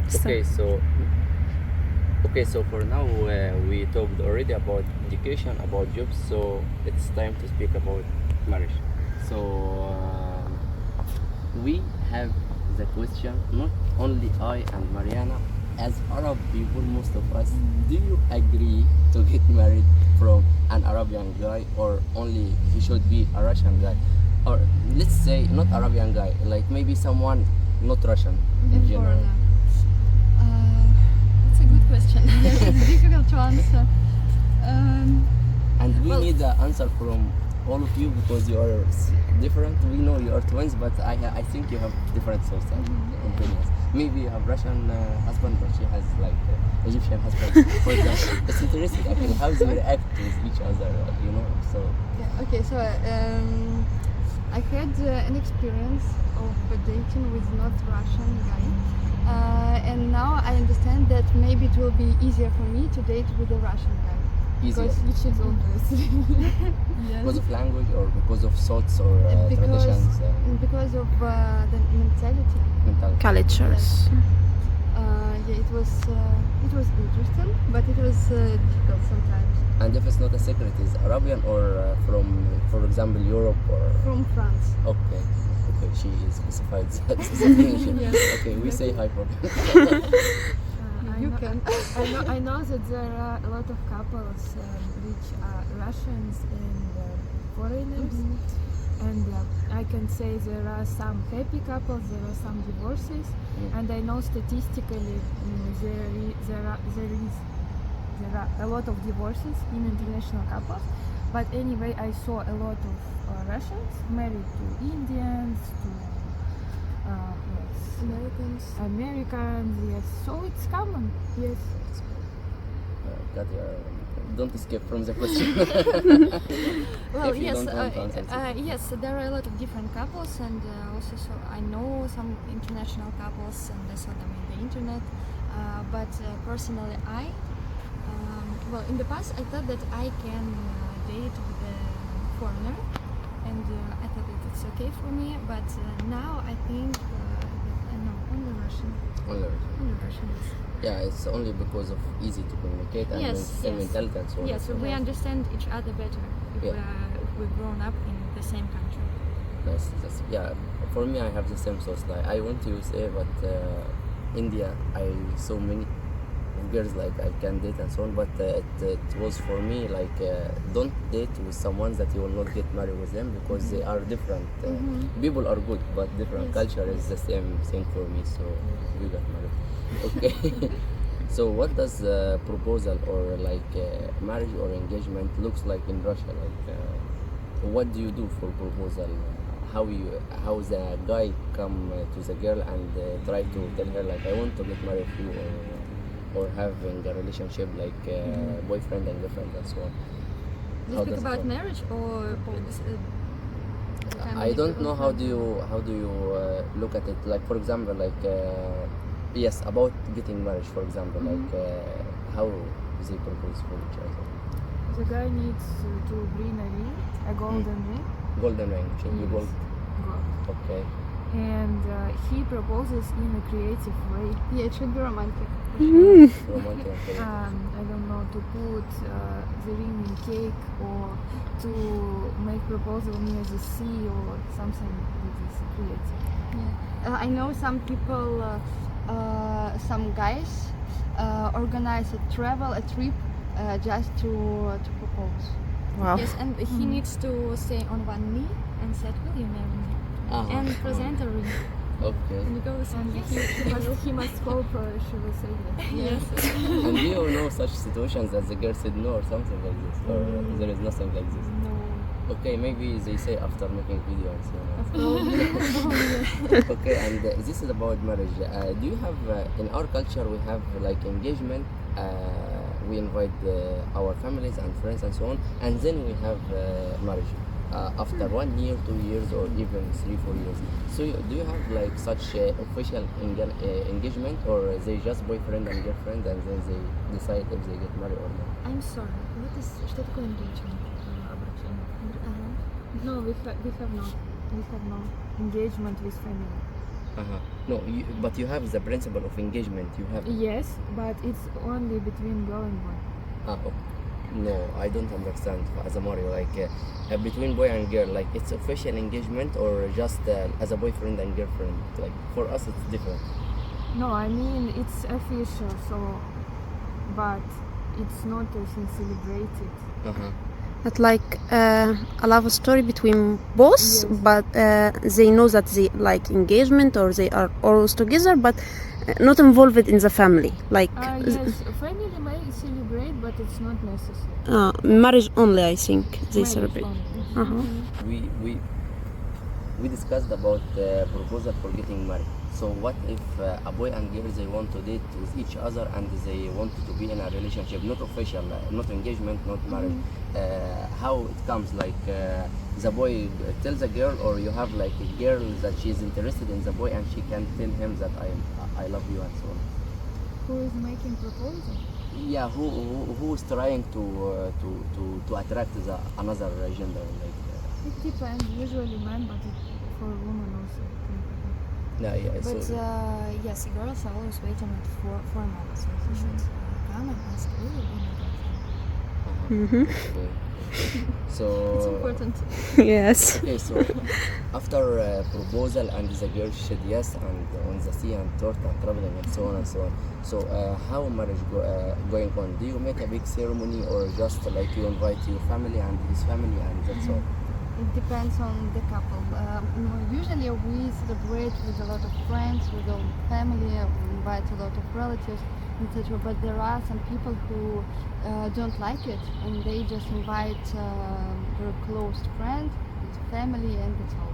Okay, so for now we talked already about education, about jobs, so it's time to speak about marriage. So we have the question, not only I and Mariana, as Arab people, most of us, do you agree to get married from an Arabian guy, or only he should be a Russian guy? Or let's say not Arabian guy, like maybe someone not Russian in general. That's a good question. It's difficult to answer. And we need an answer from all of you because you are different. We know you are twins, but I think you have different sources and opinions. Maybe you have Russian husband, but she has like Egyptian husband. For example, it's interesting actually how they react with each other, you know. So Yeah, okay, so I had an experience of dating with not Russian guy, and now I understand that maybe it will be easier for me to date with a Russian guy. easier Because you should obviously. Yes. because of language or because of thoughts or traditions, Because of the mentality. mentality. Cultures. Yeah, it was interesting, but it was difficult sometimes. And if it's not a secret, is Arabian or from, for example, Europe or? From France. Okay, she specified that. Yes. Okay, we say hi for. You can. I know that there are a lot of couples which are Russians and foreigners, and I can say there are some happy couples, there are some divorces, and I know statistically there are a lot of divorces in international couples. But anyway, I saw a lot of Russians married to Indians, to Americans, yes. So it's common, yes. Katya, don't escape from the question. Well, If you yes, don't want to answer it. yes, there are a lot of different couples, and also so I know some international couples, and I saw them in the internet. But personally, well, in the past, I thought that I can date with a foreigner, and I thought that it's okay for me. But now I think no, only Russian. Only Russian. Yes. Yeah, it's only because of easy to communicate and Yes, same yes. mentality and so on. Yes, we understand each other better if we've grown up in the same country. Yeah, for me, I have the same source. Like I went to USA, but India, I saw many girls like I can date and so on. But it was for me like don't date with someone that you will not get married with them because they are different. People are good, but different. Yes. Culture is the same thing for me. So we got married. Okay. So what does proposal or like marriage or engagement looks like in Russia? Like what do you do for proposal? How the guy come to the girl and try to tell her like I want to get married with you or having a relationship like boyfriend and girlfriend and so on. Do How you speak does it about go? marriage or I don't know how do you look at it, like for example like yes, about getting marriage for example, like how they propose for each other. The guy needs to bring a ring, a golden ring. Golden ring should be Yes. gold. Gold. Okay. And he proposes in a creative way. Yeah, it should be romantic. Romantic. Okay. I don't know, to put the ring in cake or to make proposal near the sea or something that is creative. Yeah. I know some people, some guys organize a trip just to propose. Wow. Yes, and he needs to stay on one knee and said, "Will you marry me?" And present a ring. Okay. And he goes, And he must hope she will say yes. Yes. And do you know such situations that the girl said no or something like this, or there is nothing like this? No. Okay, maybe they say after making video and so on. Okay, and this is about marriage. Do you have in our culture we have like engagement? We invite our families and friends and so on, and then we have marriage after 1 year, 2 years, or even 3-4 years. So do you have like such official engagement, or they just boyfriend and girlfriend and then they decide if they get married or not? I'm sorry. Что такое engagement? No, we have no engagement with family. No, but you have the principle of engagement. You have. Yes, but it's only between girl and boy. Okay. No, I don't understand. As a Mario, like between boy and girl, like it's official engagement or just as a boyfriend and girlfriend. Like for us, it's different. No, I mean it's official, so but it's not celebrated. But like a love story between both, Yes. but they know that they like engagement or they are always together, but not involved in the family. Like Yes, family may celebrate, but it's not necessary. marriage only, I think they Marriage celebrate. only. We discussed about proposal for getting married. So what if a boy and girl they want to date with each other and they want to be in a relationship, not official, not engagement, not marriage? How it comes? Like the boy tells a girl, or you have like a girl that she is interested in the boy and she can tell him that I love you and so on. Who is making proposal? Yeah, who is trying to attract another gender? Like It depends. Usually man, but for women also. yeah. But So yes, girls are always waiting at 4 months. So you should come and ask really be my girlfriend. okay. So It's important. Yes. Okay, so after proposal and the girl said yes and on the sea and torch and traveling and so on and so on. So how marriage going on? Do you make a big ceremony or just like you invite your family and his family and that's all? It depends on the couple. Usually we celebrate with a lot of friends, with all family, we invite a lot of relatives, etc. But there are some people who don't like it and they just invite their close friend, family, and that's all.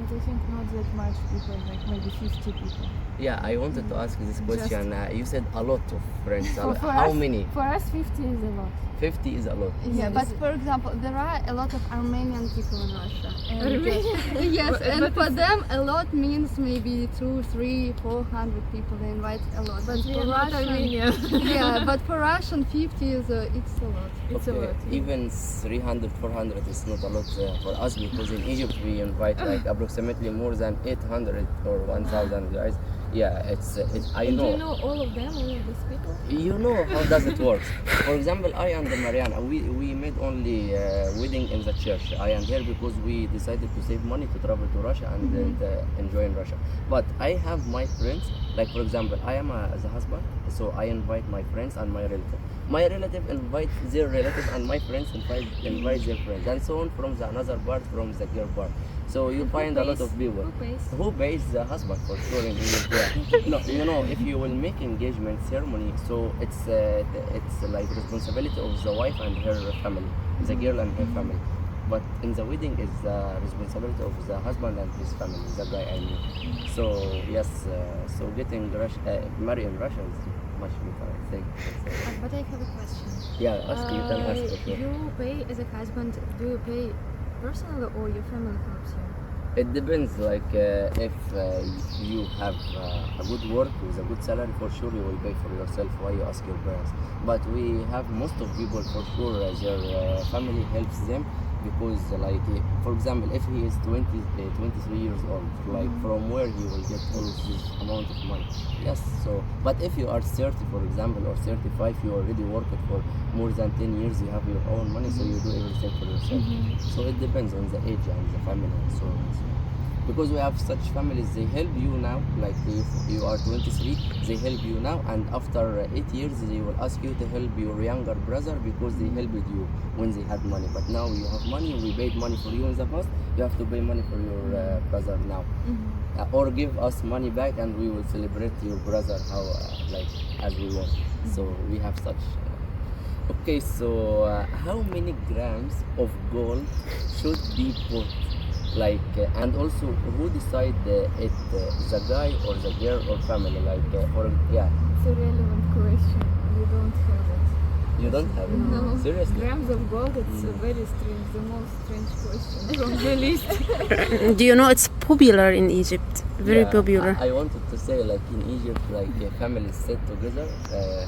But I think not that much people, like maybe 50 people. Yeah, I wanted to ask this question. You said a lot of friends. For How us, many? For us, 50 is a lot. 50 is a lot. Yeah, but for example, there are a lot of Armenian people in Russia. And yes, But- and but for it's- them, a lot means maybe 200, 300, 400 people. They invite a lot. But And we for are not Russian, Armenian. yeah, but for Russian, 50 is it's a lot. It's a Okay, lot. Yeah. even 300, 400 is not a lot for us because in Egypt we invite like approximately more than 800 or 1,000 guys. Yeah, I And do know. you know all of them, all of these people? You know how does it work. For example, I and Mariana, we made only wedding in the church. I am here because we decided to save money to travel to Russia and enjoy in Russia. But I have my friends, like for example, I am the husband, so I invite my friends and my relative. My relative invites their relative and my friends invite their friends, and so on from the another part, from the girl part. So you find a lot of people. Who pays? Who pays the husband for sure in Egypt? Yeah. No, you know, if you will make engagement ceremony, so it's like responsibility of the wife and her family, the girl and her family. But in the wedding is the responsibility of the husband and his family, the guy I mean. So yes, so getting married in Russia is much better, I think. But I have a question. Yeah, ask you can ask for sure. You pay as a husband. Do you pay personally or your family helps you? It depends, like if you have a good work with a good salary, for sure you will pay for yourself. Why you ask your parents? But we have most of people for sure their family helps them because like for example if he is 23 years old, like from where he will get all of this amount of money? Yes, so but if you are 30 for example or 35, you already worked for more than 10 years, you have your own money, so you do everything for yourself. So it depends on the age and the family and so on and so on. Because we have such families, they help you now, like if you are 23, they help you now, and after 8 years they will ask you to help your younger brother because they helped you when they had money. But now you have money, we paid money for you in the past, you have to pay money for your brother now. Or give us money back and we will celebrate your brother how like as we want. So we have such. Okay, so how many grams of gold should be put? Like and also who decide it, the guy or the girl or family? Like or yeah. It's a relevant question. We don't have it. You don't have it? No. Seriously? Grams of gold, it's very strange, the most strange question from the list. Do you know it's popular in Egypt? Very Yeah, popular. I wanted to say, like in Egypt, like families sit together,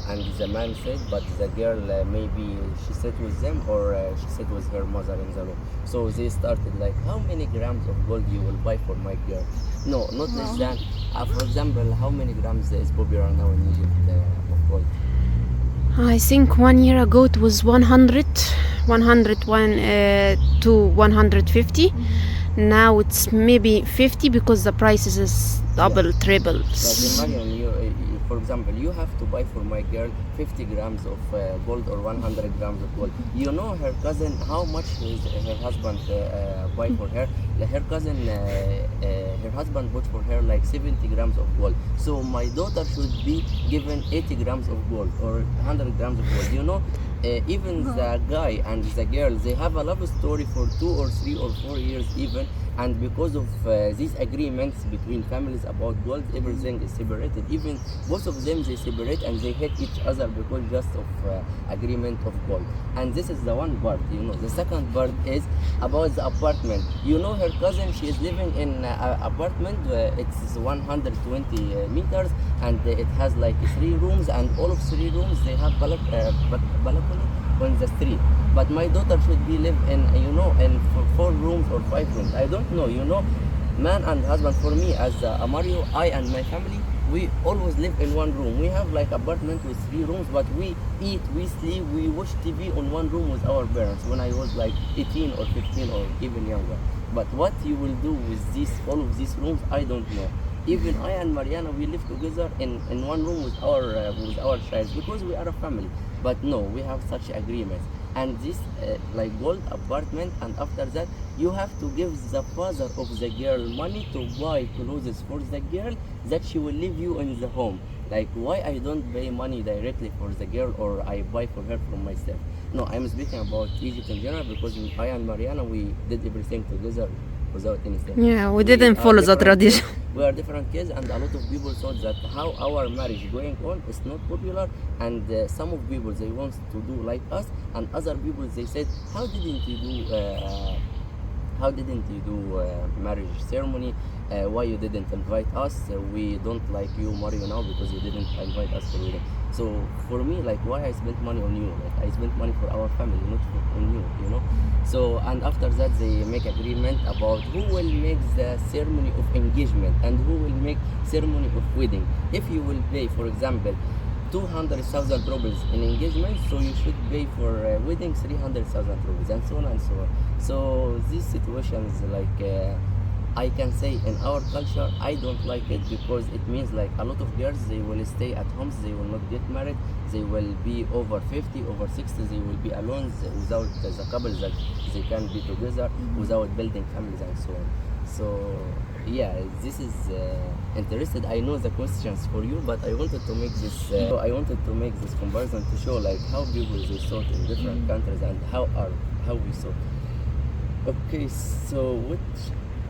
and the man said, but the girl maybe she sit with them or she sit with her mother in the room. So they started like, how many grams of gold you will buy for my girl? No, not less than. For example, how many grams is popular now in Egypt of gold? I think 1 year ago it was 100, 101 to 150. Now it's maybe 50 because the prices is double, triple. Like imagine you, for example, you have to buy for my girl 50 grams of gold or 100 grams of gold. You know her cousin, how much her husband buy for her? Her cousin, her husband bought for her like 70 grams of gold. So my daughter should be given 80 grams of gold or 100 grams of gold. You know, even the guy and the girl, they have a love story for 2 or 3 or 4 years even, and because of these agreements between families about gold, everything is separated. Even both of them, they separate and they hate each other because just of agreement of gold. And this is the one part, you know. The second part is about the apartment. You know, her cousin, she is living in an apartment, it's 120 meters, and it has like 3 rooms, and all of 3 rooms, they have balcony on the street. But my daughter should be live in, you know, in 4 rooms or 5 rooms. I don't know, you know, man and husband. For me as a Mario, I and my family, we always live in 1 room. We have like apartment with 3 rooms, but we eat, we sleep, we watch TV on 1 room with our parents when I was like 18 or 15 or even younger. But what you will do with all of these rooms, I don't know. Even I and Mariana, we live together in 1 room with our child because we are a family. But no, we have such agreements. And this like gold apartment, and after that you have to give the father of the girl money to buy clothes for the girl that she will leave you in the home. Like, why I don't pay money directly for the girl or I buy for her from myself? No, I'm speaking about Egypt in general because I and Mariana, we did everything together without anything. Yeah, we didn't follow the different tradition. kids. We are different kids, and a lot of people thought that how our marriage going on is not popular, and some of people they want to do like us, and other people they said, how didn't you do marriage ceremony? Why you didn't invite us? We don't like you, Mario, now because you didn't invite us for wedding. So for me, like, why I spent money on you? Like, I spent money for our family, not on you, you know. So, and after that, they make agreement about who will make the ceremony of engagement and who will make ceremony of wedding. If you will pay, for example, 200,000 rubles in engagement, so you should pay for wedding 300,000 rubles, and so on and so on. So these situations, like, I can say in our culture, I don't like it because it means like a lot of girls, they will stay at homes, they will not get married, they will be over 50, over 60, they will be alone without the couples that they can be together, without building families and so on. So yeah, this is interested. I know the questions for you, but I wanted to make this. I wanted to make this comparison to show like how people they thought in different countries and how we thought. Okay, so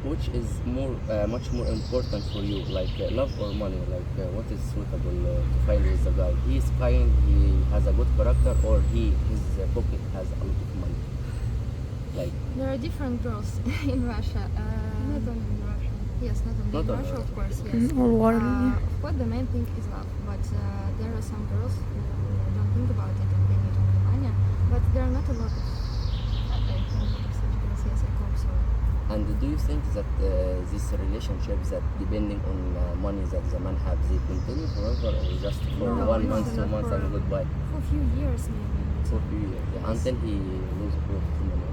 which is much more important for you, like love or money? Like what is suitable to find with the guy? He is kind, he has a good character, or his pocket has a lot of money? Like, There are different girls in Russia. Not only in Russia. Yes, not only Not in only Russia, Russia. of course, yes. All world. Of course, the main thing is love, but there are some girls who don't think about it and they need only money. But there are not a lot of, I think, such girls. Yes, I hope so. and do you think that these relationships that depending on money that the man have, they continue forever or just for No, 1 no, month, no, 2 months for- and goodbye? For a few years, maybe. For a few years, yeah, until he lose both money.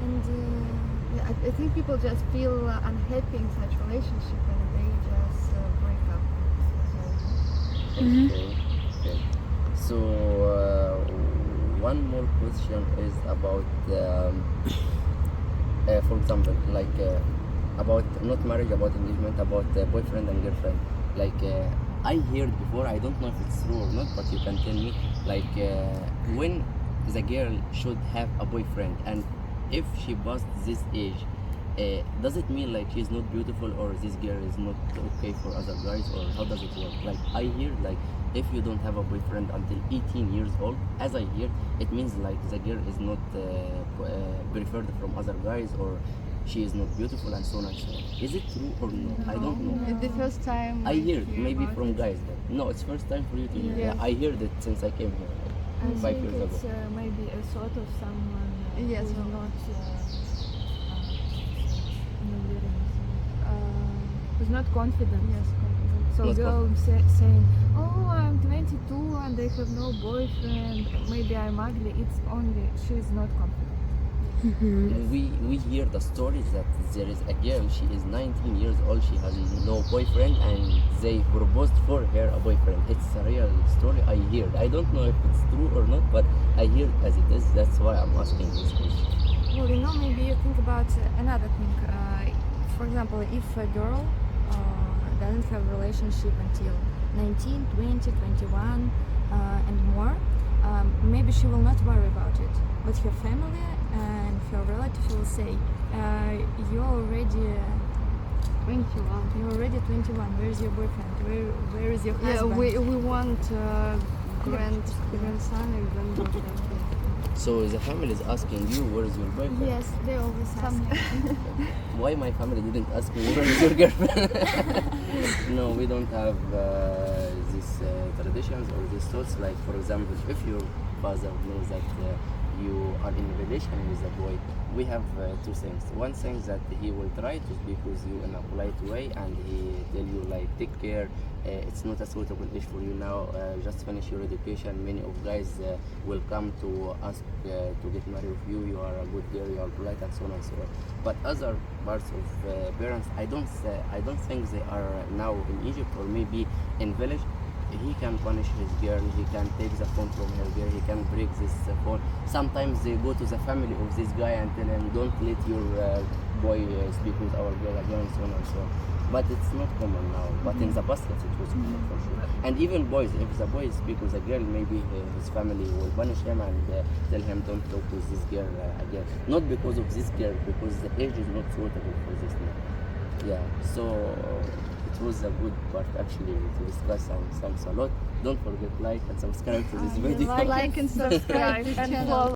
And Yeah, I think people just feel unhappy in such relationship and they just break up. So, Okay. So one more question is about, for example, like about not marriage, about engagement, about boyfriend and girlfriend. Like I heard before, I don't know if it's true or not, but you can tell me. Like when the girl should have a boyfriend, and if she passed this age, does it mean like she's not beautiful, or this girl is not okay for other guys, or how does it work? Like I hear like if you don't have a boyfriend until 18 years old, as I hear, it means like the girl is not preferred from other guys, or she is not beautiful, and so on and so on. Is it true or no? I don't know. It's the first time I hear it, maybe about from it. guys. But no, it's first time for you to hear. Yes. Yeah, I heard it since I came here I like, 5 think years it's ago. maybe a sort of someone Yes, who's well- not who's not confident. Yes. So Not girl saying, "Oh, I'm 22 and I have no boyfriend. Maybe I'm ugly." It's only she's not confident. We hear the stories that there is a girl, she is 19 years old, she has no boyfriend, and they proposed for her a boyfriend. It's a real story I heard. I don't know if it's true or not, but I hear it as it is. That's why I'm asking this question. Well, you know, maybe you think about another thing. For example, if a girl doesn't have a relationship until 19, 20, 21 and more, maybe she will not worry about it. But her family and her relatives will say, you're already 21. you're already 21. Where is your boyfriend? Where is your Yeah, husband? we want grandson and granddaughter. So the family is asking you, where is your boyfriend? Yes, they always ask. Why my family didn't ask me, where is your girlfriend? No, we don't have these traditions or these thoughts. Like, for example, if your father knows that you are in a relation with a boy, we have two things. One thing that he will try to speak with you in a polite way, and he tell you like, take care, it's not a suitable age for you now, just finish your education. Many of guys will come to ask to get married with you, you are a good girl, you are polite, and so on and so on. But other parts of parents, I don't think they are now in Egypt, or maybe in village. He can punish his girl, he can take the phone from her girl, he can break this phone. Sometimes they go to the family of this guy and tell him, don't let your boy speak with our girl again, and so on and so on. But it's not common now, but in the past yes, it was common for sure. And even boys, if the boy speak with a girl, maybe his family will punish him and tell him, don't talk with this girl again. Not because of this girl, because the age is not suitable for this now. Yeah, so it was a good part actually to discuss, and thanks a lot. Don't forget like and subscribe to this video. Like and subscribe and follow.